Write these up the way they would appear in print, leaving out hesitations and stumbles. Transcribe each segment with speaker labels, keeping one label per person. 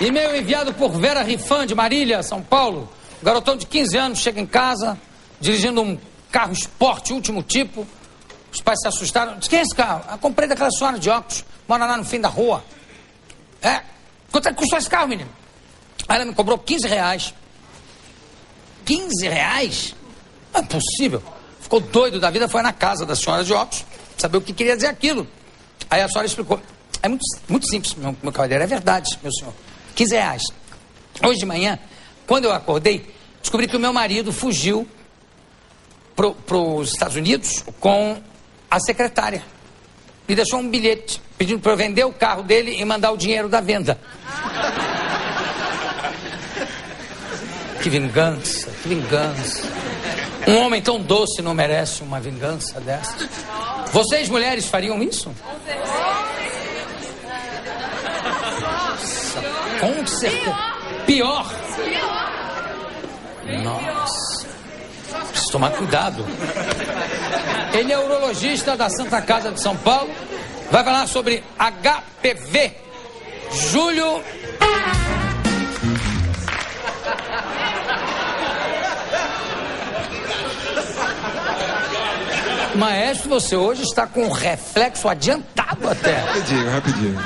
Speaker 1: E-mail enviado por Vera Rifan, de Marília, São Paulo. O garotão de 15 anos chega em casa, dirigindo um carro esporte, último tipo. Os pais se assustaram. Diz, quem é esse carro? Eu comprei daquela senhora de óculos, mora lá no fim da rua. Quanto é que custou esse carro, menino? Aí ela me cobrou 15 reais. 15 reais? Não é possível. Ficou doido da vida, foi na casa da senhora de óculos, saber o que queria dizer aquilo. Aí a senhora explicou. É muito simples, meu cavalheiro, é verdade, meu senhor. 15 reais. Hoje de manhã, quando eu acordei, descobri que o meu marido fugiu para os Estados Unidos com a secretária. Me deixou um bilhete pedindo para eu vender o carro dele e mandar o dinheiro da venda. Que vingança, que vingança. Um homem tão doce não merece uma vingança dessa. Vocês, mulheres, fariam isso? Com certeza. Pior. Nossa. Preciso tomar cuidado. Ele é urologista da Santa Casa de São Paulo. Vai falar sobre HPV. Júlio... Maestro, você hoje está com um reflexo adiantado até.
Speaker 2: Rapidinho.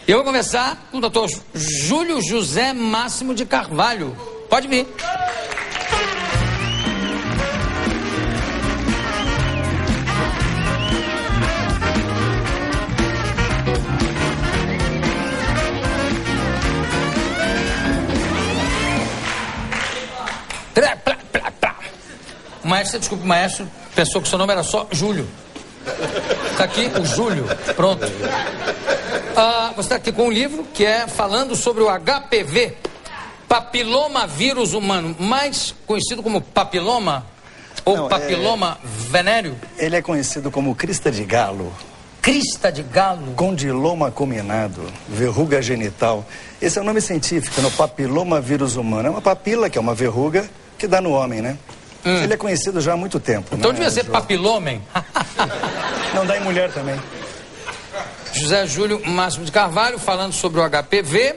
Speaker 1: Eu vou conversar com o doutor Júlio José Máximo de Carvalho. Pode vir. O maestro, desculpe, o maestro pensou que o seu nome era só Júlio. Está aqui o Júlio, pronto. Você está aqui com um livro que é falando sobre o HPV, papiloma vírus humano, mais conhecido como papiloma ou papiloma venéreo.
Speaker 3: Ele é conhecido como crista de galo.
Speaker 1: Crista de galo.
Speaker 3: Condiloma acuminado, verruga genital. Esse é o nome científico, no papiloma vírus humano. É uma papila, que é uma verruga, que dá no homem, né? Ele é conhecido já há muito tempo.
Speaker 1: Então devia ser papilomem.
Speaker 3: Não, dá em mulher também.
Speaker 1: José Júlio Máximo de Carvalho falando sobre o HPV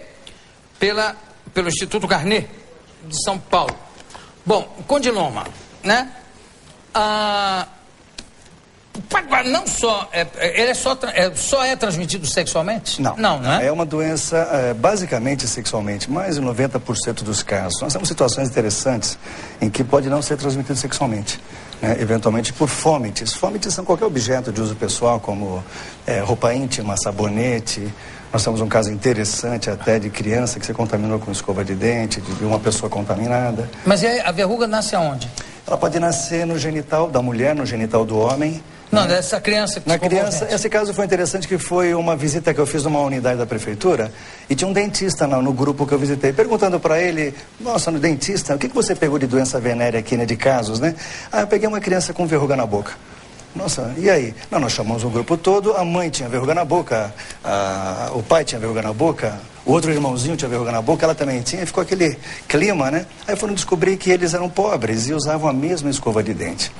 Speaker 1: pelo Instituto Carnet de São Paulo. Bom, condiloma, né? Não só, ele só é transmitido sexualmente?
Speaker 3: Não.
Speaker 1: Não, né?
Speaker 3: É uma doença basicamente sexualmente, mais de 90% dos casos. Nós temos situações interessantes em que pode não ser transmitido sexualmente, né? Eventualmente por fômites. Fômites são qualquer objeto de uso pessoal, como roupa íntima, sabonete. Nós temos um caso interessante até de criança que se contaminou com escova de dente, de uma pessoa contaminada.
Speaker 1: Mas a verruga nasce aonde?
Speaker 3: Ela pode nascer no genital da mulher, no genital do homem.
Speaker 1: Não, dessa criança que
Speaker 3: na criança, esse caso foi interessante, que foi uma visita que eu fiz numa unidade da prefeitura e tinha um dentista no grupo que eu visitei, perguntando para ele, nossa, no dentista, o que você pegou de doença venérea aqui, né, de casos, né? Eu peguei uma criança com verruga na boca. Nossa, e aí? Não, nós chamamos o grupo todo, a mãe tinha verruga na boca, o pai tinha verruga na boca, o outro irmãozinho tinha verruga na boca, ela também tinha, e ficou aquele clima, né? Aí foram descobrir que eles eram pobres e usavam a mesma escova de dente.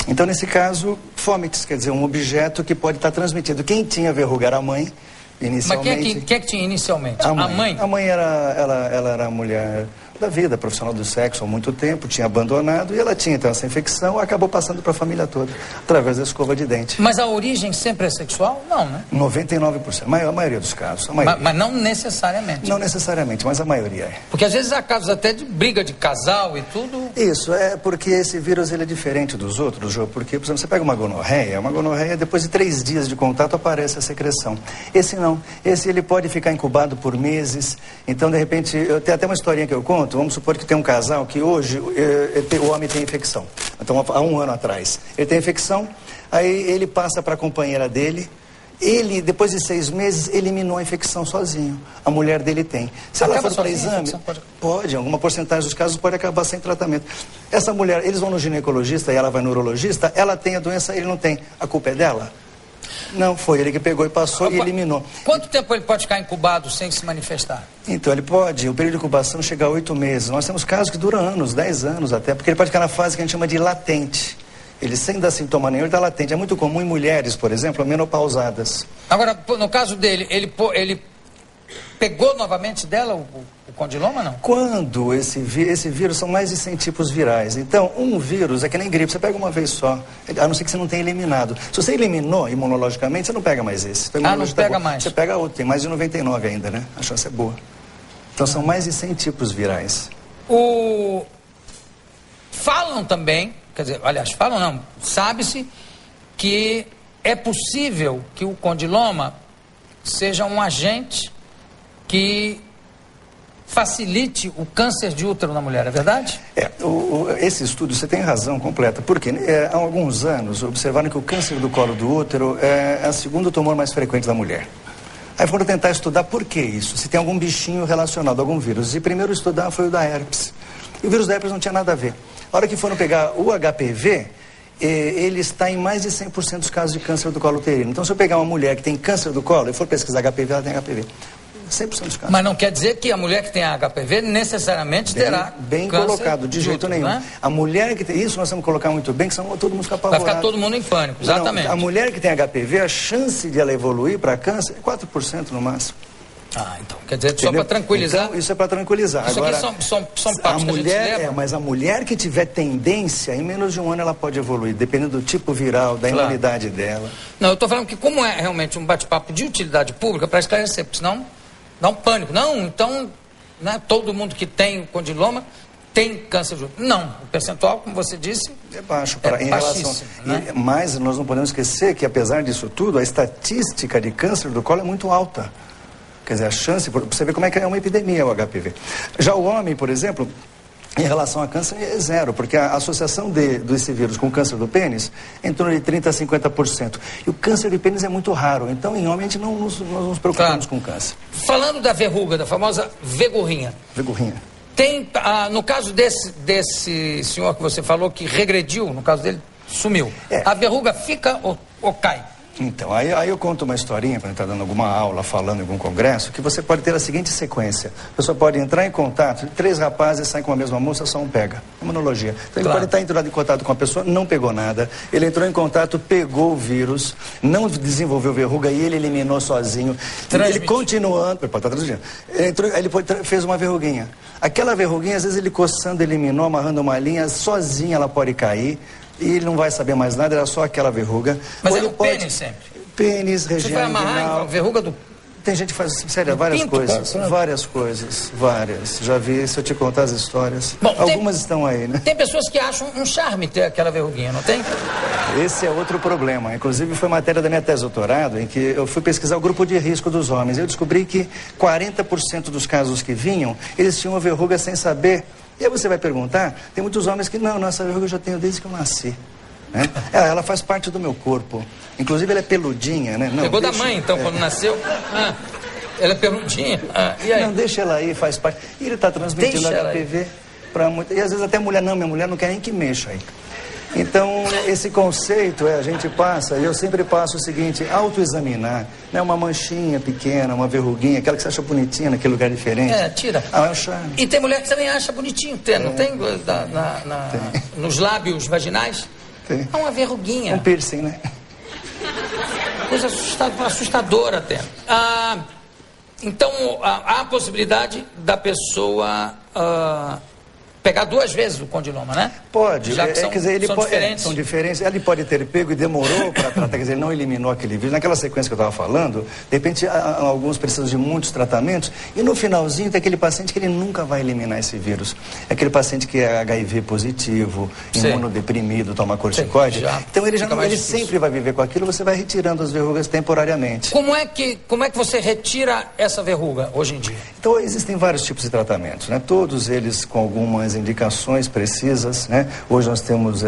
Speaker 3: Então, nesse caso, fômites, quer dizer, um objeto que pode estar transmitido. Quem tinha verruga era a mãe, inicialmente.
Speaker 1: Mas quem é que tinha inicialmente?
Speaker 3: A mãe? A mãe ela era mulher da vida, profissional do sexo há muito tempo, tinha abandonado e ela tinha então essa infecção, acabou passando para a família toda, através da escova de dente.
Speaker 1: Mas a origem sempre é sexual? Não, né?
Speaker 3: 99%, a maioria dos casos.
Speaker 1: Mas não necessariamente?
Speaker 3: Não necessariamente, mas a maioria é.
Speaker 1: Porque às vezes há casos até de briga de casal e tudo.
Speaker 3: Isso, é porque esse vírus ele é diferente dos outros, Jô, porque, por exemplo, você pega uma gonorreia, depois de 3 dias de contato aparece a secreção. Esse não, esse ele pode ficar incubado por meses, então de repente, eu tenho até uma historinha que eu conto. Vamos supor que tem um casal que hoje o homem tem infecção. Então, há 1 ano atrás. Ele tem infecção, aí ele passa para a companheira dele. Ele, depois de 6 meses, eliminou a infecção sozinho. A mulher dele tem. Se ela for para exame, pode, alguma porcentagem dos casos pode acabar sem tratamento. Essa mulher, eles vão no ginecologista e ela vai no urologista, ela tem a doença, ele não tem. A culpa é dela? Não, foi ele que pegou e passou e eliminou.
Speaker 1: Quanto tempo ele pode ficar incubado sem se manifestar?
Speaker 3: Então, ele pode, o período de incubação chega a 8 meses. Nós temos casos que duram anos, 10 anos até, porque ele pode ficar na fase que a gente chama de latente. Ele sem dar sintoma nenhum, ele está latente. É muito comum em mulheres, por exemplo, menopausadas.
Speaker 1: Agora, no caso dele, pegou novamente dela o condiloma, não?
Speaker 3: Quando esse vírus, são mais de 100 tipos virais. Então, um vírus é que nem gripe, você pega uma vez só, a não ser que você não tenha eliminado. Se você eliminou imunologicamente, você não pega mais esse.
Speaker 1: Não pega mais.
Speaker 3: Você pega outro, tem mais de 99 ainda, né? A chance é boa. Então, são mais de 100 tipos virais.
Speaker 1: Falam também, quer dizer, aliás, falam não, sabe-se que é possível que o condiloma seja um agente que facilite o câncer de útero na mulher, é verdade?
Speaker 3: Esse estudo, você tem razão completa, porque há alguns anos observaram que o câncer do colo do útero é o segundo tumor mais frequente da mulher. Aí foram tentar estudar por que isso, se tem algum bichinho relacionado a algum vírus. E primeiro estudar foi o da herpes. E o vírus da herpes não tinha nada a ver. A hora que foram pegar o HPV, ele está em mais de 100% dos casos de câncer do colo uterino. Então, se eu pegar uma mulher que tem câncer do colo e for pesquisar HPV, ela tem HPV. 100% dos casos.
Speaker 1: Mas não quer dizer que a mulher que tem HPV necessariamente terá
Speaker 3: bem
Speaker 1: câncer
Speaker 3: colocado, de jeito nenhum.
Speaker 1: Né?
Speaker 3: A mulher que tem... Isso nós temos que colocar muito bem, que senão todo mundo fica apavorado.
Speaker 1: Vai ficar todo mundo em pânico, exatamente.
Speaker 3: Não, a mulher que tem HPV, a chance de ela evoluir para câncer é 4% no máximo.
Speaker 1: Então, quer dizer, só para tranquilizar.
Speaker 3: Então, isso é para tranquilizar.
Speaker 1: Isso
Speaker 3: agora,
Speaker 1: aqui são papos que a gente leva.
Speaker 3: Mas a mulher que tiver tendência, em menos de um ano ela pode evoluir, dependendo do tipo viral, da imunidade dela.
Speaker 1: Não, eu estou falando que como é realmente um bate-papo de utilidade pública, para esclarecer, porque senão dá um pânico. Não, então, né, todo mundo que tem condiloma tem câncer de útero. Não, o percentual, como você disse,
Speaker 3: é baixo.
Speaker 1: Em relação,
Speaker 3: né? Mas nós não podemos esquecer que, apesar disso tudo, a estatística de câncer do colo é muito alta. Quer dizer, a chance, você vê como é que é uma epidemia o HPV. Já o homem, por exemplo, em relação a câncer é zero, porque a associação desse vírus com o câncer do pênis é em torno de 30% a 50%. E o câncer de pênis é muito raro, então em homem a gente não nos preocupamos com câncer.
Speaker 1: Falando da verruga, da famosa vergurrinha.
Speaker 3: Vergurrinha.
Speaker 1: Tem, no caso desse senhor que você falou que regrediu, no caso dele, sumiu. A verruga fica ou cai?
Speaker 3: Então, aí eu conto uma historinha, para estar dando alguma aula, falando em algum congresso, que você pode ter a seguinte sequência. A pessoa pode entrar em contato, 3 rapazes saem com a mesma moça, só um pega. Imunologia. Então, ele pode estar entrando em contato com a pessoa, não pegou nada. Ele entrou em contato, pegou o vírus, não desenvolveu verruga e ele eliminou sozinho. Ele continuando, pode estar transmitindo. Ele fez uma verruguinha. Aquela verruguinha, às vezes ele coçando, eliminou, amarrando uma linha, sozinha ela pode cair. E ele não vai saber mais nada, era só aquela verruga.
Speaker 1: Mas é o pênis sempre?
Speaker 3: Pênis, região
Speaker 1: inguinal. Você vai amarrar a verruga do...
Speaker 3: Tem gente que faz, sério, várias coisas, várias. Já vi, se eu te contar as histórias. Bom, algumas estão aí, né?
Speaker 1: Tem pessoas que acham um charme ter aquela verruguinha, não tem?
Speaker 3: Esse é outro problema. Inclusive, foi matéria da minha tese de doutorado, em que eu fui pesquisar o grupo de risco dos homens. Eu descobri que 40% dos casos que vinham, eles tinham uma verruga sem saber. E aí você vai perguntar, tem muitos homens que, não, essa verruga eu já tenho desde que eu nasci. Né? Ela faz parte do meu corpo. Inclusive ela é peludinha, né? Não,
Speaker 1: pegou da mãe, então, quando nasceu. Ela é peludinha. E aí?
Speaker 3: Não, deixa ela aí, faz parte. E ele está transmitindo HPV para muita... E às vezes até a mulher, não, minha mulher não quer nem que mexa aí. Então, esse conceito a gente passa, e eu sempre passo o seguinte, autoexaminar, né? Uma manchinha pequena, uma verruguinha, aquela que você acha bonitinha naquele lugar diferente.
Speaker 1: Tira.
Speaker 3: É um charme.
Speaker 1: E tem mulher que também acha bonitinho, não tem? Nos lábios vaginais?
Speaker 3: Tem.
Speaker 1: É uma verruguinha.
Speaker 3: Um piercing, né?
Speaker 1: Coisa assustadora até. Então, há a possibilidade da pessoa... pegar 2 vezes o condiloma, né?
Speaker 3: Pode.
Speaker 1: Já que são diferentes.
Speaker 3: São diferentes. Ele pode ter pego e demorou para tratar, quer dizer, ele não eliminou aquele vírus. Naquela sequência que eu estava falando, de repente, alguns precisam de muitos tratamentos, e no finalzinho tem aquele paciente que ele nunca vai eliminar esse vírus. É aquele paciente que é HIV positivo, imunodeprimido, toma corticoide. Então ele sempre vai viver com aquilo, você vai retirando as verrugas temporariamente.
Speaker 1: Como é que você retira essa verruga hoje em dia?
Speaker 3: Então, existem vários tipos de tratamentos, né? Todos eles com algumas indicações precisas, né? Hoje nós temos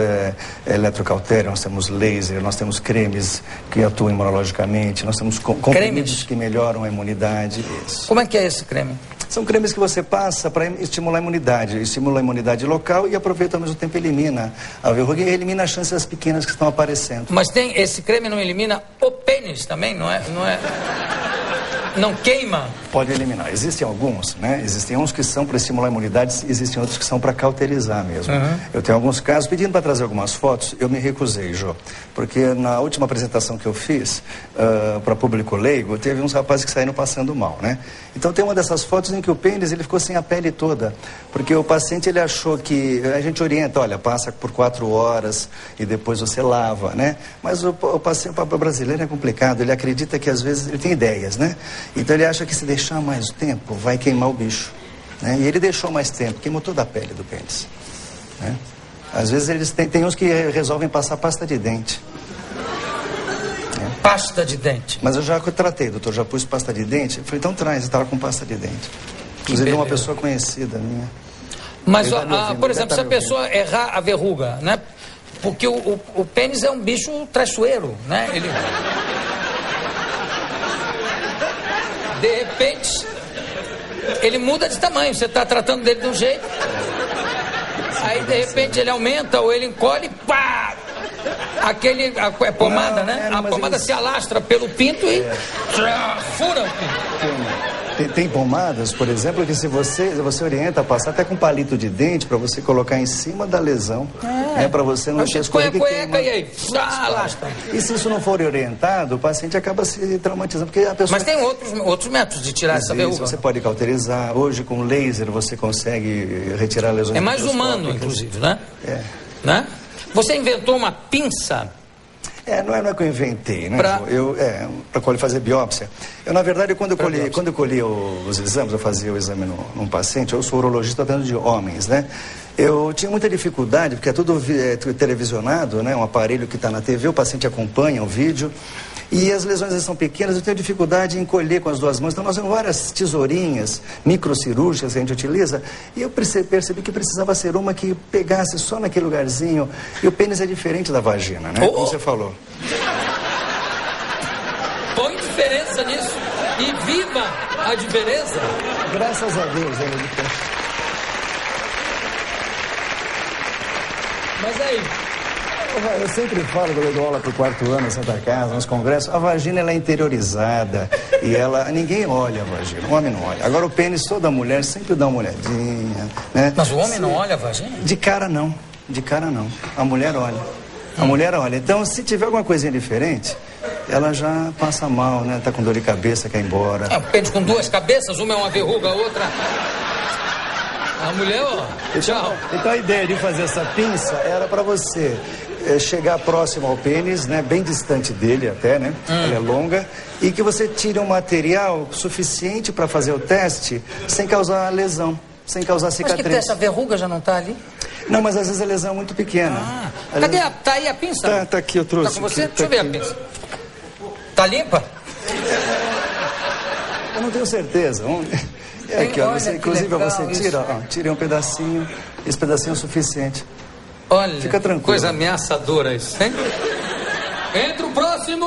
Speaker 3: eletrocautério, nós temos laser, nós temos cremes que atuam imunologicamente, nós temos comprimidos que melhoram a imunidade. Isso.
Speaker 1: Como é que é esse creme?
Speaker 3: São cremes que você passa para estimular a imunidade, estimula a imunidade local e aproveita ao mesmo tempo elimina a verruga e elimina as chances pequenas que estão aparecendo.
Speaker 1: Mas esse creme não elimina o pênis também, não é? Não queima?
Speaker 3: Pode eliminar. Existem alguns, né? Existem uns que são para estimular a imunidade, existem outros que são para cauterizar mesmo. Eu tenho alguns casos, pedindo para trazer algumas fotos, eu me recusei, Jô. Porque na última apresentação que eu fiz para público leigo, teve uns rapazes que saíram passando mal, né? Então tem uma dessas fotos em que o pênis, ele ficou sem a pele toda. Porque o paciente, ele achou que... A gente orienta, olha, passa por 4 horas e depois você lava, né? Mas o paciente, o brasileiro é complicado, ele acredita que às vezes ele tem ideias, né? Então ele acha que se deixar mais tempo vai queimar o bicho, né? E ele deixou mais tempo, queimou toda a pele do pênis, né? Às vezes eles tem uns que resolvem passar pasta de dente.
Speaker 1: Pasta de dente?
Speaker 3: Mas eu já tratei, doutor, já pus pasta de dente. Eu falei, então traz, eu estava com pasta de dente. Inclusive uma pessoa conhecida minha.
Speaker 1: Mas, por exemplo, se a pessoa errar a verruga, né? Porque o pênis é um bicho traiçoeiro, né? Ele... De repente, ele muda de tamanho. Você está tratando dele de um jeito, aí de repente ele aumenta ou ele encolhe, pá! É pomada, né? A pomada se alastra pelo pinto e fura o pinto.
Speaker 3: Tem pomadas, por exemplo, que se você orienta a passar até com palito de dente para você colocar em cima da lesão, né, para você não ter
Speaker 1: escorrer que queima. E aí, alastra.
Speaker 3: E se isso não for orientado, o paciente acaba se traumatizando, porque a pessoa...
Speaker 1: Mas tem outros métodos de tirar essa verruga.
Speaker 3: Você pode cauterizar. Hoje, com laser, você consegue retirar lesões.
Speaker 1: É mais humano, inclusive, né? Né? Você inventou uma pinça?
Speaker 3: Não é que eu inventei, né? Para fazer biópsia. Eu, na verdade, quando eu colhi os exames, eu fazia o exame num paciente, eu sou urologista tratando de homens, né? Eu tinha muita dificuldade, porque é tudo televisionado, né? Um aparelho que está na TV, o paciente acompanha o vídeo. E as lesões são pequenas, eu tenho dificuldade em colher com as duas mãos. Então nós temos várias tesourinhas microcirúrgicas que a gente utiliza. E eu percebi que precisava ser uma que pegasse só naquele lugarzinho. E o pênis é diferente da vagina, né? Como você falou.
Speaker 1: Põe diferença nisso. E viva a diferença.
Speaker 3: Graças a Deus, Henrique.
Speaker 1: Mas aí...
Speaker 3: Eu sempre falo, quando eu dou aula para o 4º ano em Santa Casa, nos congressos, a vagina ela é interiorizada e ninguém olha a vagina, o homem não olha. Agora o pênis, toda mulher sempre dá uma olhadinha, né?
Speaker 1: Mas o homem não olha a vagina?
Speaker 3: De cara não, a mulher olha. A mulher olha. Então, se tiver alguma coisinha diferente, ela já passa mal, né? Tá com dor de cabeça, quer ir embora.
Speaker 1: Um pênis com 2 cabeças, uma é uma verruga, a outra... A mulher, tchau.
Speaker 3: Então a ideia de fazer essa pinça era para você chegar próximo ao pênis, né? Bem distante dele até, né? Ela é longa. E que você tire um material suficiente para fazer o teste sem causar lesão, sem causar cicatriz.
Speaker 1: Mas que essa verruga já não está ali?
Speaker 3: Não, mas às vezes a lesão é muito pequena.
Speaker 1: Cadê tá aí a pinça?
Speaker 3: Tá aqui, eu trouxe.
Speaker 1: Tá com você? Deixa eu ver a pinça. Tá limpa?
Speaker 3: Eu não tenho certeza. Aqui, ó, inclusive você tira um pedacinho, esse pedacinho é o suficiente.
Speaker 1: Olha,
Speaker 3: fica tranquilo.
Speaker 1: Coisa ameaçadora isso, hein? Entra o próximo!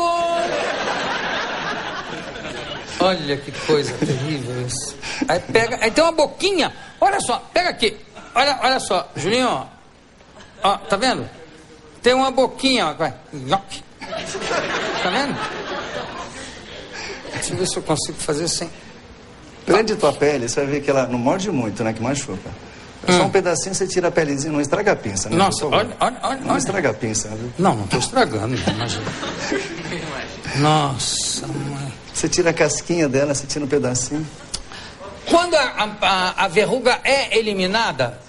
Speaker 1: Olha que coisa terrível isso. Aí pega, aí tem uma boquinha, olha só, pega aqui, olha só, Julinho, ó, tá vendo? Tem uma boquinha, ó, vai, tá vendo? Deixa eu ver se eu consigo fazer sem...
Speaker 3: Prende tua pele, você vai ver que ela não morde muito, né? Que machuca. É só um pedacinho, você tira a pelezinha, não estraga a pinça, né?
Speaker 1: Nossa, olha.
Speaker 3: Não estraga a pinça, viu?
Speaker 1: Não tô estragando, imagina. Nossa, mãe.
Speaker 3: Você tira a casquinha dela, você tira um pedacinho.
Speaker 1: Quando a verruga é eliminada,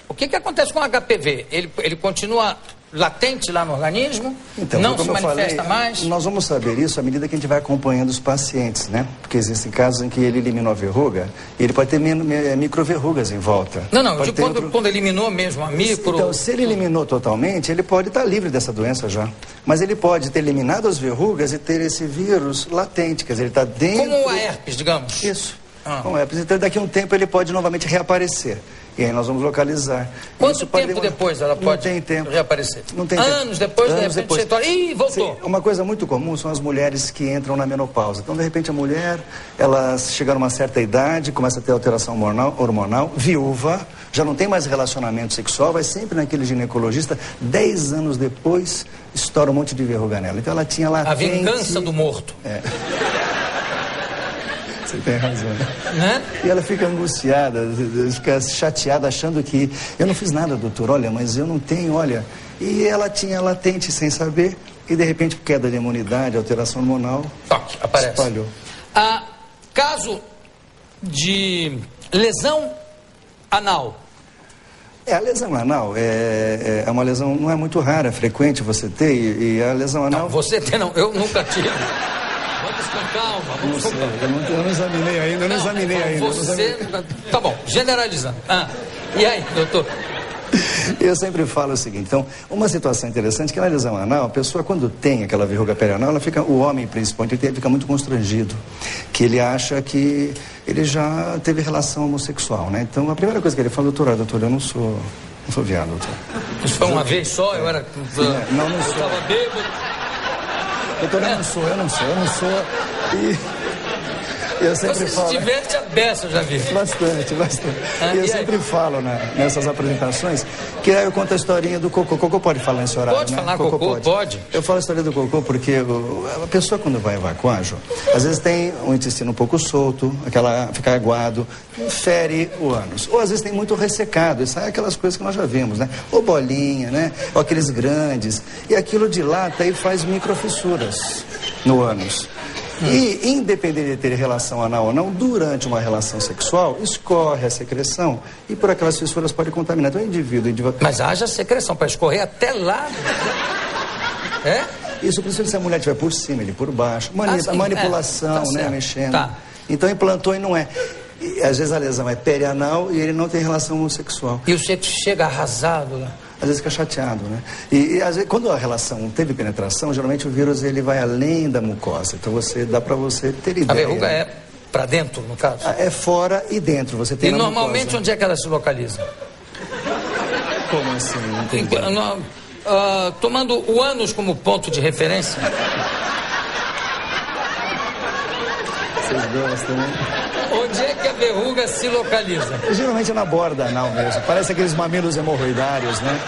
Speaker 1: o que acontece com o HPV? Ele continua latente lá no organismo?
Speaker 3: Então,
Speaker 1: não se manifesta mais?
Speaker 3: Nós vamos saber isso à medida que a gente vai acompanhando os pacientes, né? Porque existem casos em que ele eliminou a verruga e ele pode ter microverrugas em volta.
Speaker 1: Não, de quando eliminou mesmo a micro...
Speaker 3: Então, se ele eliminou totalmente, ele pode estar livre dessa doença já. Mas ele pode ter eliminado as verrugas e ter esse vírus latente, quer dizer, ele está dentro...
Speaker 1: Como a herpes, digamos.
Speaker 3: Isso. Como a herpes. Então, daqui a um tempo ele pode novamente reaparecer. E aí nós vamos localizar.
Speaker 1: Quanto tempo depois ela pode reaparecer? Não tem tempo. Anos depois, de repente, você fala, ih, voltou.
Speaker 3: Sim, uma coisa muito comum são as mulheres que entram na menopausa. Então, de repente, a mulher, ela chega numa certa idade, começa a ter alteração hormonal, viúva, já não tem mais relacionamento sexual, vai sempre naquele ginecologista, 10 anos depois, estoura um monte de verruga nela. Então, ela tinha latente...
Speaker 1: A vingança do morto.
Speaker 3: Você tem razão.
Speaker 1: Né?
Speaker 3: E ela fica angustiada, fica chateada, achando que eu não fiz nada, doutor, olha, mas eu não tenho, olha. E ela tinha latente sem saber, e de repente, queda de imunidade, alteração hormonal,
Speaker 1: Toque, aparece.
Speaker 3: espalhou.
Speaker 1: Caso de lesão anal.
Speaker 3: A lesão anal é uma lesão, não é muito rara, é frequente você ter, e a lesão anal...
Speaker 1: Não, você tem, não, eu nunca tive. Vamos com calma, vamos com calma.
Speaker 3: Eu não examinei ainda, eu não examinei ainda.
Speaker 1: Você... Tá bom, generalizando. E aí, doutor?
Speaker 3: Eu sempre falo o seguinte, então, uma situação interessante é que na lesão anal, a pessoa quando tem aquela verruga perianal, ela fica, o homem principalmente, ele fica muito constrangido, que ele acha que ele já teve relação homossexual, né? Então, a primeira coisa que ele fala, doutor, eu não sou viado, doutor.
Speaker 1: Isso foi uma vez só, eu era...
Speaker 3: Não sou.
Speaker 1: Eu estava bêbado.
Speaker 3: Doutor, eu não sou. E... Eu sempre falo...
Speaker 1: Você se diverte a beça, eu já vi.
Speaker 3: Bastante. E eu sempre falo nessas apresentações que aí eu conto a historinha do cocô. Cocô pode falar nesse horário,
Speaker 1: Pode
Speaker 3: né?
Speaker 1: falar cocô, pode.
Speaker 3: Eu falo a história do cocô porque a pessoa quando vai evacuar, Jô, às vezes tem o intestino um pouco solto, fica aguado, fere o ânus. Ou às vezes tem muito ressecado, e sai aquelas coisas que nós já vimos, né? Ou bolinha, né? Ou aqueles grandes. E aquilo dilata e faz microfissuras no ânus. E, independente de ter relação anal ou não, durante uma relação sexual, escorre a secreção e por aquelas fissuras pode contaminar. Então, o indivíduo...
Speaker 1: Mas haja secreção para escorrer até lá. É?
Speaker 3: Isso, principalmente se a mulher estiver por cima, ele por baixo. Manipulação,
Speaker 1: tá
Speaker 3: né?
Speaker 1: certo.
Speaker 3: Mexendo.
Speaker 1: Tá.
Speaker 3: Então, implantou e não é. E, às vezes a lesão é perianal e ele não tem relação homossexual.
Speaker 1: E o sexo chega arrasado lá.
Speaker 3: Às vezes fica chateado, né? E às vezes, quando a relação teve penetração, geralmente o vírus ele vai além da mucosa. Então dá pra você ter ideia.
Speaker 1: A verruga é pra dentro, no caso?
Speaker 3: É fora e dentro. Você tem
Speaker 1: e
Speaker 3: na
Speaker 1: normalmente
Speaker 3: mucosa.
Speaker 1: onde é que ela se localiza?
Speaker 3: Como assim? Não entendi.
Speaker 1: Tomando o ânus como ponto de referência.
Speaker 3: Vocês gostam, né?
Speaker 1: Onde é que a verruga se localiza?
Speaker 3: Geralmente é na borda anal mesmo. Parece aqueles mamilos hemorroidários, né?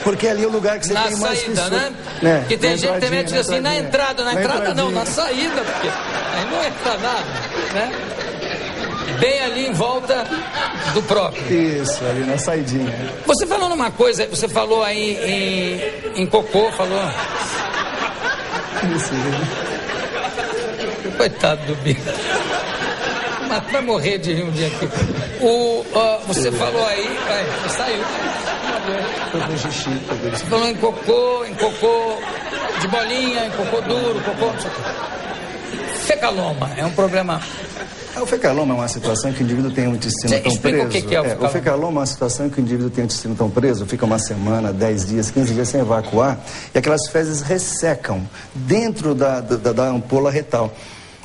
Speaker 3: Porque ali é o lugar que você tem mais
Speaker 1: saída,
Speaker 3: fissura.
Speaker 1: né? Que tem gente que mete assim, na entrada não, na saída, porque aí não entra nada, né? Bem ali em volta do próprio.
Speaker 3: Isso, ali na saidinha.
Speaker 1: Você falou numa coisa, você falou aí em cocô, falou...
Speaker 3: Isso,
Speaker 1: Coitado do bicho. Mas vai morrer de rir um dia aqui. Você falou aí, saiu. Você falou em cocô de bolinha, em cocô duro, cocô... Fecaloma é um problema...
Speaker 3: O fecaloma é uma situação que o indivíduo tem um intestino tão preso.
Speaker 1: O que é o fecaloma?
Speaker 3: O fecaloma é uma situação que o indivíduo tem um intestino tão preso, fica uma semana, 10 dias, 15 dias sem evacuar, e aquelas fezes ressecam dentro da ampola retal.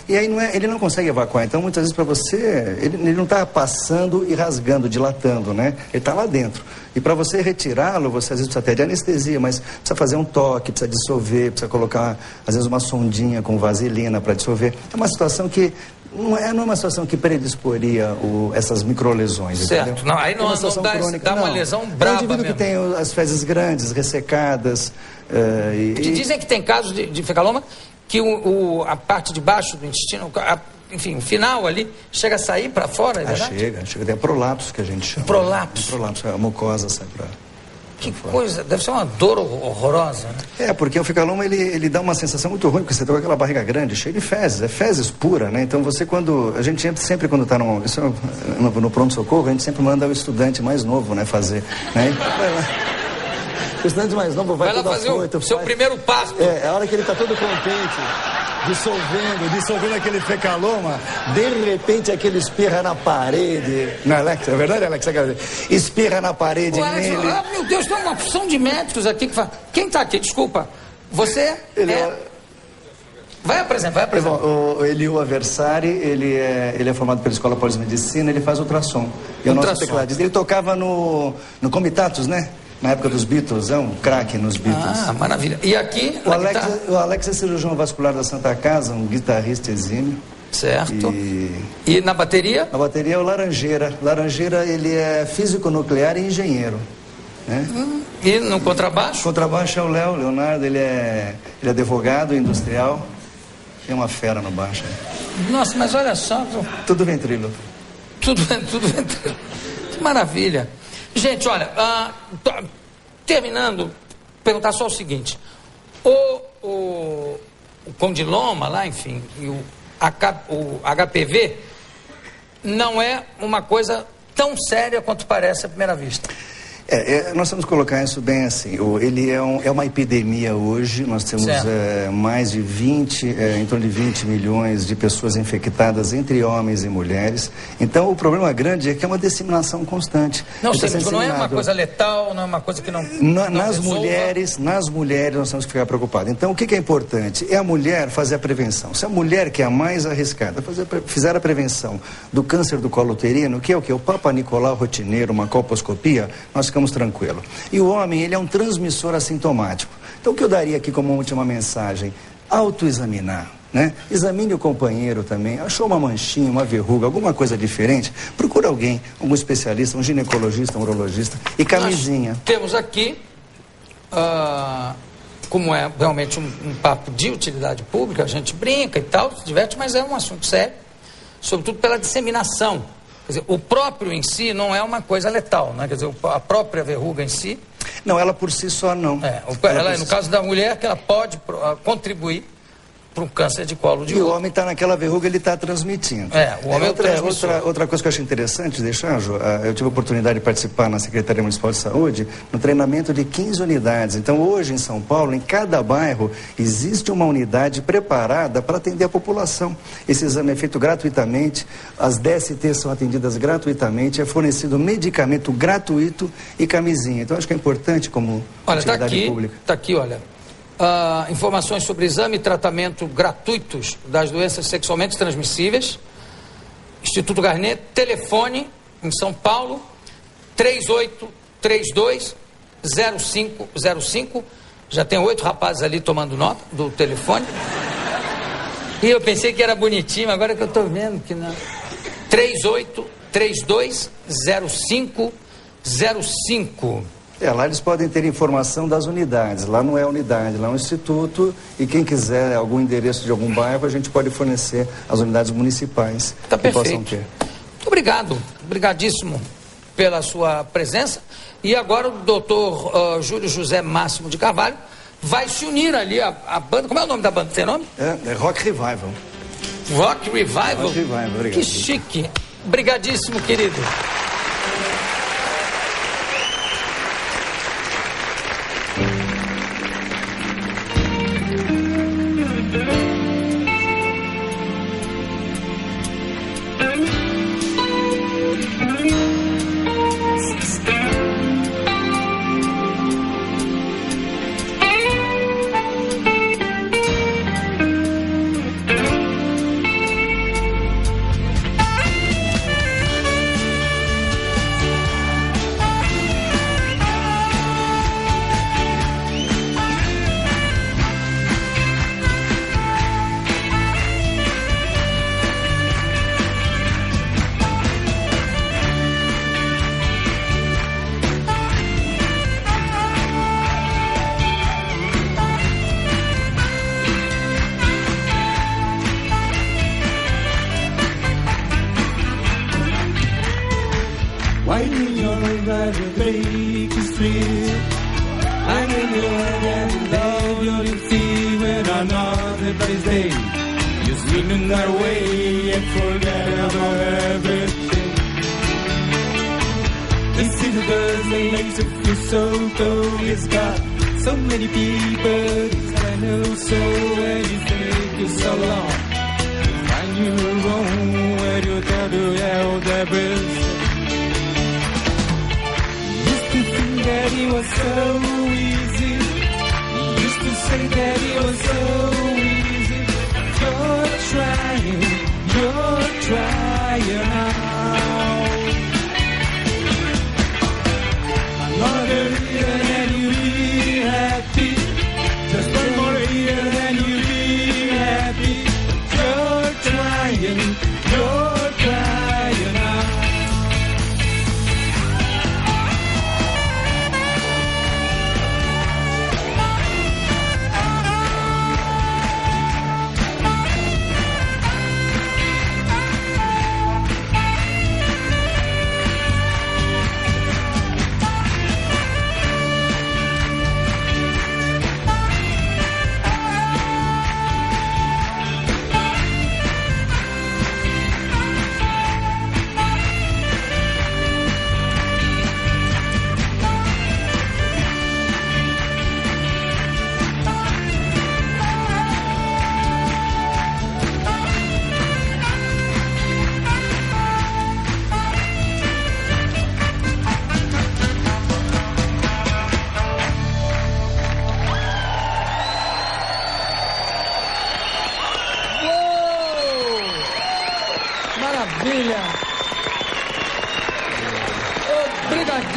Speaker 3: E aí ele não consegue evacuar. Então, muitas vezes, para você, ele não está passando e rasgando, dilatando, né? Ele está lá dentro. E para você retirá-lo, você às vezes precisa até de anestesia, mas precisa fazer um toque, precisa dissolver, precisa colocar, às vezes, uma sondinha com vaselina para dissolver. É uma situação que não é uma situação que predisporia essas microlesões,
Speaker 1: certo.
Speaker 3: Entendeu?
Speaker 1: Não, aí não dá uma lesão braba.
Speaker 3: É um indivíduo
Speaker 1: mesmo.
Speaker 3: que tem as fezes grandes, ressecadas.
Speaker 1: Dizem que tem casos de fecaloma que a parte de baixo do intestino, enfim, o final ali, chega a sair para fora, é verdade?
Speaker 3: Chega, tem prolapso que a gente chama.
Speaker 1: Prolapso?
Speaker 3: Prolapso, a mucosa sai para...
Speaker 1: Que coisa, deve ser uma dor horrorosa, né?
Speaker 3: Porque o fecaloma, ele dá uma sensação muito ruim, porque você tá com aquela barriga grande, cheia de fezes, é fezes pura, né? Então a gente sempre quando tá no pronto-socorro, a gente sempre manda o estudante mais novo, né, fazer, né? O estudante mais novo vai
Speaker 1: lá fazer o seu primeiro passo.
Speaker 3: A hora que ele tá todo contente, dissolvendo aquele fecaloma, de repente aquele espirra na parede. Não, Alex, é verdade, Alex? Espirra na parede nele.
Speaker 1: Meu Deus, tem uma opção de médicos aqui que fala. Quem tá aqui? Desculpa. Você Vai apresentar.
Speaker 3: O Eliu Aversari, ele é formado pela Escola Paulista de Medicina, ele faz ultrassom. E o nosso tecladista, ele tocava no Comitatus, né? Na época dos Beatles, é um craque nos Beatles.
Speaker 1: Ah, maravilha. E aqui,
Speaker 3: o Alex é cirurgião vascular da Santa Casa, um guitarrista exímio.
Speaker 1: Certo. E na bateria?
Speaker 3: Na bateria é o Laranjeira. Laranjeira, ele é físico nuclear e engenheiro. Né?
Speaker 1: E no contrabaixo?
Speaker 3: Contrabaixo é o Leonardo, ele é advogado industrial. Tem uma fera no baixo.
Speaker 1: Nossa, mas olha só.
Speaker 3: Tudo ventríloco.
Speaker 1: Tudo ventríloco. Que maravilha. Gente, olha, terminando, perguntar só o seguinte. O condiloma lá, enfim, e o HPV não é uma coisa tão séria quanto parece à primeira vista.
Speaker 3: Nós temos que colocar isso bem assim. Ele é uma epidemia hoje. Nós temos mais de em torno de 20 milhões de pessoas infectadas entre homens e mulheres. Então, o problema grande é que é uma disseminação constante.
Speaker 1: Não, não é uma coisa letal, não é uma coisa que não
Speaker 3: nas mulheres nós temos que ficar preocupados. Então, o que é importante? É a mulher fazer a prevenção. Se a mulher, que é a mais arriscada, fizer a prevenção do câncer do colo uterino, que é o que? O Papa Nicolau rotineiro, uma colposcopia, nós ficamos tranquilos. E o homem, ele é um transmissor assintomático. Então, o que eu daria aqui como última mensagem? Autoexaminar, né? Examine o companheiro também. Achou uma manchinha, uma verruga, alguma coisa diferente? Procura alguém, algum especialista, um ginecologista, um urologista. E camisinha.
Speaker 1: Nós temos aqui, como é realmente um papo de utilidade pública, a gente brinca e tal, se diverte, mas é um assunto sério, sobretudo pela disseminação. Quer dizer, o próprio em si não é uma coisa letal, né? Quer dizer, a própria verruga em si...
Speaker 3: Não, ela por si só não.
Speaker 1: No caso da mulher, que ela pode contribuir para um câncer de colo de útero.
Speaker 3: E o homem está naquela verruga, ele está transmitindo.
Speaker 1: O homem é o transmissor.
Speaker 3: Outra coisa que eu acho interessante deixar, Jô, eu tive a oportunidade de participar na Secretaria Municipal de Saúde no treinamento de 15 unidades. Então, hoje em São Paulo, em cada bairro, existe uma unidade preparada para atender a população. Esse exame é feito gratuitamente, as DSTs são atendidas gratuitamente, é fornecido medicamento gratuito e camisinha. Então, acho que é importante como atividade pública.
Speaker 1: Está aqui, olha. Informações sobre exame e tratamento gratuitos das doenças sexualmente transmissíveis. Instituto Garnet, telefone em São Paulo, 3832-0505. Já tem 8 rapazes ali tomando nota do telefone. E eu pensei que era bonitinho, agora que eu estou vendo que não. 3832-0505.
Speaker 3: Lá eles podem ter informação das unidades. Lá não é unidade, lá é um instituto. E quem quiser algum endereço de algum bairro, a gente pode fornecer as unidades municipais que possam ter.
Speaker 1: Muito obrigado, obrigadíssimo pela sua presença. E agora o doutor Júlio José Máximo de Carvalho vai se unir ali à banda. Como é o nome da banda? Tem nome?
Speaker 3: É Rock Revival.
Speaker 1: Rock Revival?
Speaker 3: Rock Revival, obrigado.
Speaker 1: Que chique. Obrigadíssimo, querido.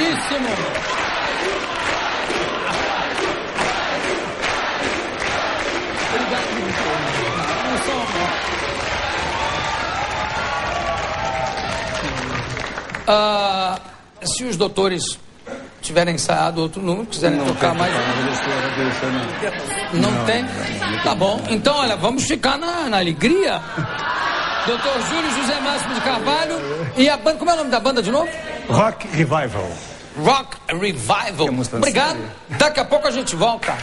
Speaker 1: Obrigadíssimo. Se os doutores tiverem ensaiado outro número, quiserem tocar mais. Não tem? Tá bom. Então, olha, vamos ficar na alegria. Doutor Júlio José Máximo de Carvalho. E a banda, como é o nome da banda de novo?
Speaker 2: Rock Revival.
Speaker 1: Rock Revival. Obrigado. Daqui a pouco a gente volta.